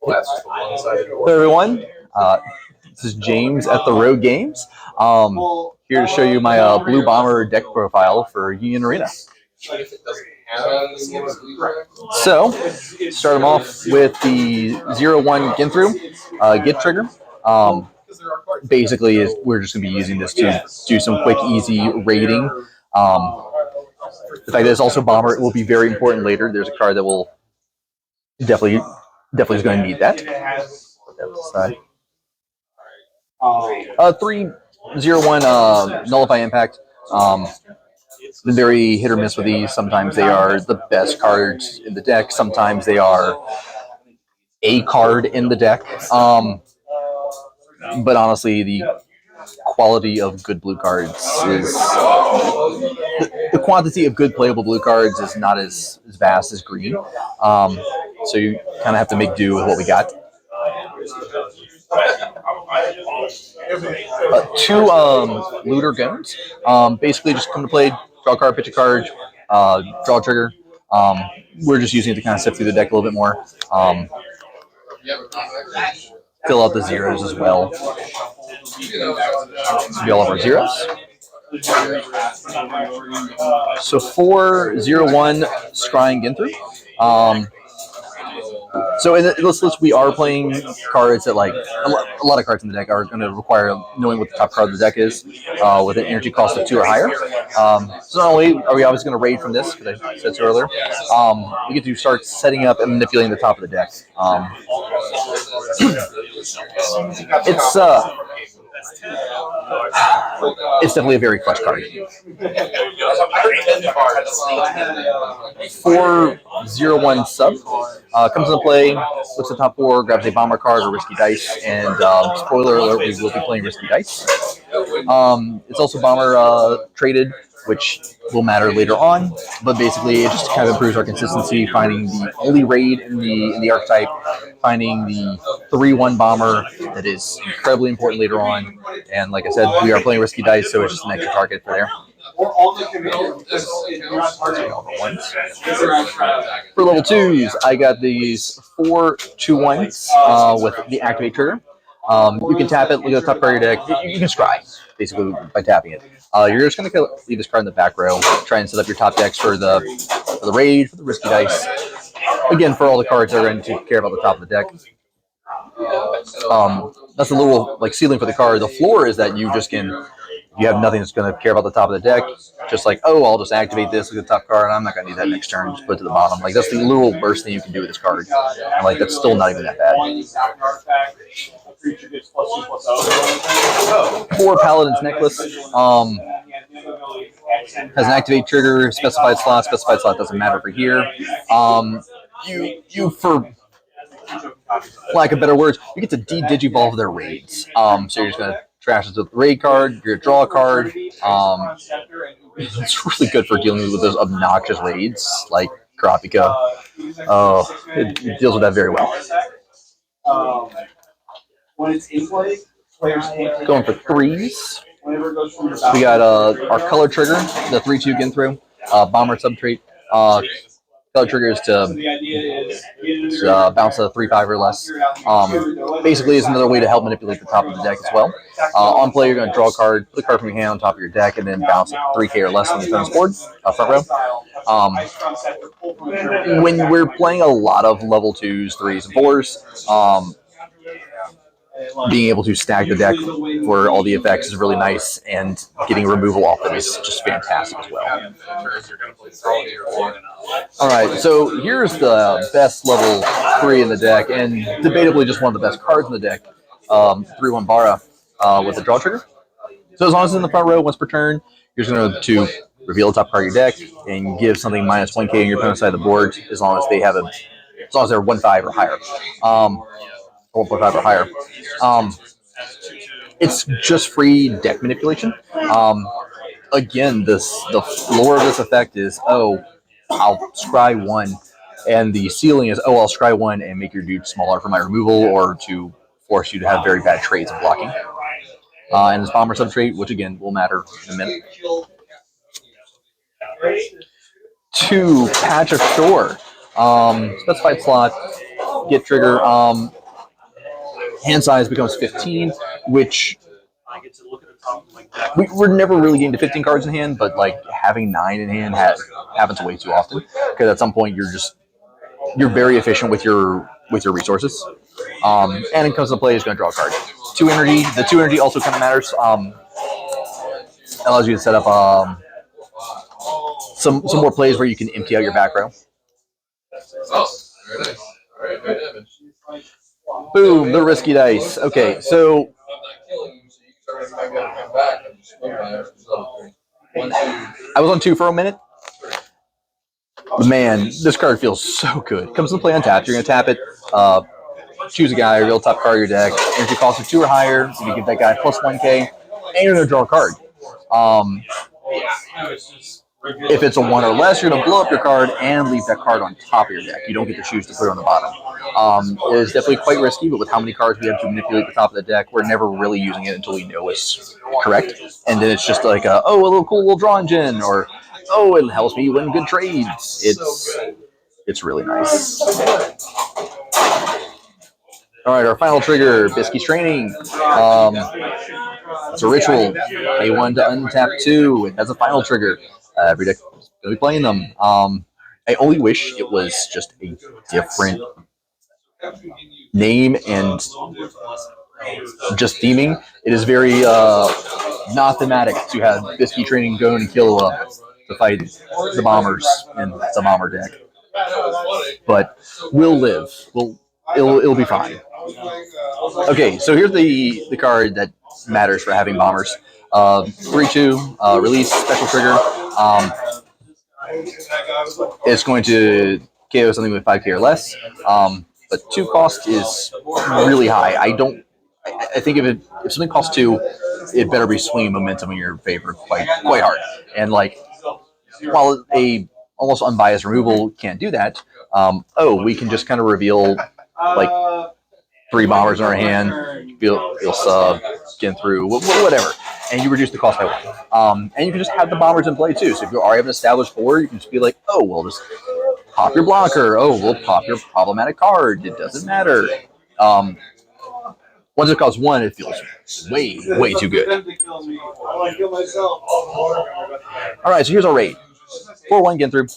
Hello everyone, this is James at the Road Games. Here to show you my Blue Bomber deck profile for Union Arena. So, start them off with the 0-1 Genthru Get Trigger. Basically, we're just going to be using this to do some quick, easy raiding. The fact that it's also Bomber, it will be very important later. There's a card that will definitely is going to need that. Put that aside. 3-0-1 Nullify Impact. Been very hit or miss with these. Sometimes they are the best cards in the deck. Sometimes they are a card in the deck. But honestly, the quality of good blue cards is the quantity of good playable blue cards is not as vast as green. So you kind of have to make do with what we got. Two looter goons. Basically, just come to play, draw a card, pitch a card, draw a trigger. We're just using it to kind of sift through the deck a little bit more. Fill out the zeros as well. This will be all of our zeros. So 4-0-1 Scrying Genthru. So in this list, we are playing cards that, like, a lot of cards in the deck are going to require knowing what the top card of the deck is, with an energy cost of 2 or higher. So not only are we always going to raid from this, because I said so earlier, we get to start setting up and manipulating the top of the deck. It's definitely a very clutch card. 4-0-1 Sub comes into play, looks at top 4, grabs a Bomber card or Risky Dice, and spoiler alert, we will be playing Risky Dice. It's also Bomber traded, which will matter later on, but basically it just kind of improves our consistency, finding the only raid in the archetype, finding the 3-1 Bomber that is incredibly important later on, and like I said, we are playing Risky Dice, so it's just an extra target for there. For level 2s, I got these 4-2-1s with the Activate trigger. You can tap it, look at the top card of your deck. You can scry, basically, by tapping it. You're just going to leave this card in the back row, try and set up your top decks for the raid, for the Risky Dice. Again, for all the cards that are going to care about the top of the deck. That's a little ceiling for the card. The floor is that you just can, you have nothing that's going to care about the top of the deck, just like, oh, I'll just activate this, look at the top card, I'm not going to need that next turn, just put it to the bottom. Like, that's the little worst thing you can do with this card. And, like, that's still not even that bad. 4 Paladin's Necklace. Has an activate trigger, specified slot doesn't matter for here. You for lack of better words, you get to de-digivolve their raids. So you're just going to trash it with the raid card, you're going to draw a card. It's really good for dealing with those obnoxious raids, like Karapika. It deals with that very well. Going for 3s. We got our color trigger, the 3-2 Genthru, Bomber subtrait. Color trigger is to bounce a 3-5 or less. Basically, it's another way to help manipulate the top of the deck as well. On play, you're going to draw a card, put a card from your hand on top of your deck, and then bounce a 3K or less on the opponent's board, front row. When we're playing a lot of level 2s, 3s, and 4s, being able to stack the deck for all the effects is really nice, and getting removal off them is just fantastic as well. Alright, so here's the best level 3 in the deck, and debatably just one of the best cards in the deck, 3-1 Bara with a draw trigger. So as long as it's in the front row, once per turn, you're just going to reveal the top card of your deck and give something minus 1K on your opponent's side of the board, as long as they have as long as they're 1-5 or higher. 1.5 or higher. It's just free deck manipulation. Again, the floor of this effect is, oh, I'll scry 1, and the ceiling is, oh, I'll scry 1 and make your dude smaller for my removal, or to force you to have very bad trades of blocking. And this Bomber subtrait, which again will matter in a minute. 2 Patch Ashore. Specified slot, get trigger. Hand size becomes 15, which we're never really getting to 15 cards in hand, but like having 9 in hand happens way too often because at some point you're very efficient with your resources. And it comes to play is going to draw a card. 2 energy. The 2 energy also kind of matters. Allows you to set up some more plays where you can empty out your back row. Boom, the risky dice. Okay, so I was on 2 for a minute. Man, this card feels so good. Comes to play untapped. You're going to tap it, choose a guy, reveal top card of your deck. Energy cost of 2 or higher, so you give that guy plus 1k, and you're going to draw a card. If it's a 1 or less, you're going to blow up your card and leave that card on top of your deck. You don't get to choose to put it on the bottom. It is definitely quite risky, but with how many cards we have to manipulate the top of the deck, we're never really using it until we know it's correct. And then it's just like, a little cool little draw engine, or, it helps me win good trades. It's really nice. All right, our final trigger, Bisky's Training. It's a ritual. Pay 1 to untap 2. It has a final trigger. Every deck is going to be playing them. I only wish it was just a different name and just theming. It is very not thematic to have Bisky Training go and kill to fight the bombers in the bomber deck. But we'll live. It'll be fine. Okay, so here's the card that matters for having bombers. 3/2 release special trigger. It's going to KO something with 5k or less. But 2 cost is really high. I think if something costs 2, it better be swinging momentum in your favor quite hard. And like, while a almost unbiased removal can't do that, we can just kind of reveal like 3 bombers in our hand, feel sub, Genthru, whatever, and you reduce the cost by 1. And you can just have the bombers in play too. So if you already have an established board, you can just be like, we'll just pop your blocker. We'll pop your problematic card. It doesn't matter. Once it costs 1, it feels way too good. All right, so here's our raid. 4/1 Genthru.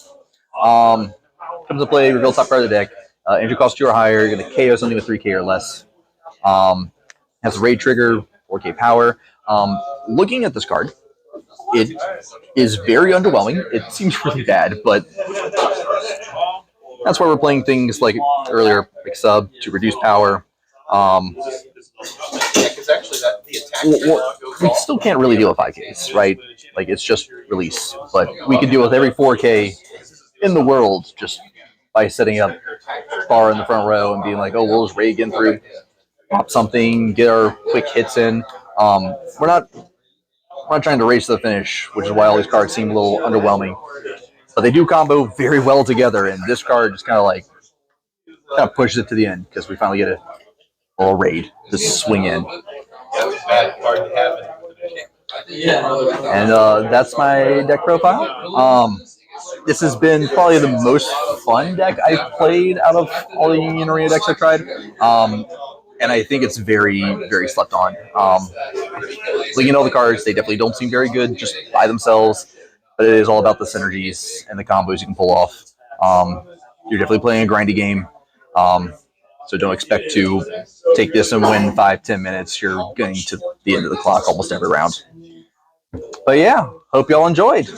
Comes to play, reveal top card of the deck. Energy cost 2 or higher. You're going to KO something with 3k or less. Has a raid trigger, 4k power. Looking at this card, it is very underwhelming. It seems really bad, but that's why we're playing things like earlier, like sub to reduce power. We still can't really deal with 5Ks, right? Like, it's just release. But we can deal with every 4K in the world just by setting up bar in the front row and being like, we'll just raid Genthru, pop something, get our quick hits in. We're not trying to race to the finish, which is why all these cards seem a little underwhelming. But they do combo very well together, and this card just kind of pushes it to the end because we finally get a little raid to swing in. And that's my deck profile. This has been probably the most fun deck I've played out of all the Union Arena decks I've tried. And I think it's very, very slept on. Looking at all the cards, they definitely don't seem very good just by themselves, but it is all about the synergies and the combos you can pull off. You're definitely playing a grindy game, so don't expect to take this and win 5-10 minutes. You're getting to the end of the clock almost every round. But yeah, hope y'all enjoyed.